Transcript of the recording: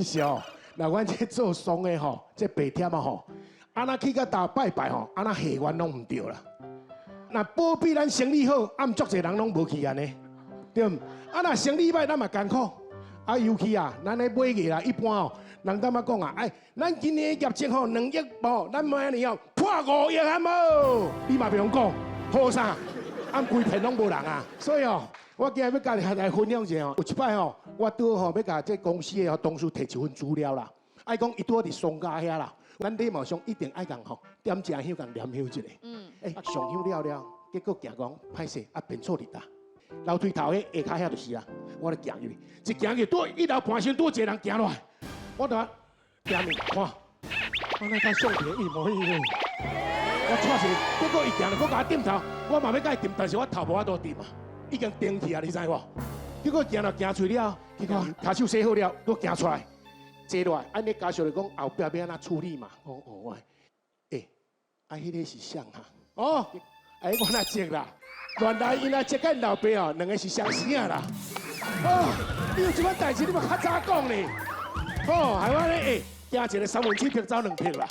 真是哦，那阮这做丧的吼，这白天啊吼，安那去甲大拜拜吼，安那下愿拢唔对啦。那保庇咱生理好，啊，毋足侪人拢无去安尼，对毋？啊，那生理歹，咱嘛艰苦。啊，尤其啊，咱咧买艺啦，一般哦，人感觉讲啊，哎，咱今年业绩吼2亿无，咱明年哦破5亿啊无，你嘛袂用讲，好啥？按规片拢无人啊，所以哦，我今日要甲你来分享一下哦。有一摆哦，我拄好要甲这公司的同事摕一份资料啦，爱讲伊拄伫松家遐啦，咱礼貌上一定爱讲吼，点正香共念香一下。上香了了，结果行讲歹势啊变错日啦。楼梯头迄下骹遐就是啦，我咧行入去，一行去拄一楼半身拄一个人行落来，我就行面看，我那甲相片一模一样。我错是，结果伊行了，我甲我点头，我嘛要甲伊点，但是我头无法度点啊，已经顶去啊，你知无？结果行了行出了，结果骹手洗好了，我行出来，坐落来，安尼家属就讲后壁要安怎处理嘛？我，迄个是谁哈？我哪知啦？原来因阿这个老爸哦，两个是相识啊啦。你有即款代志，你嘛较早讲呢。害我咧惊一个3文鱼劈走2劈啦。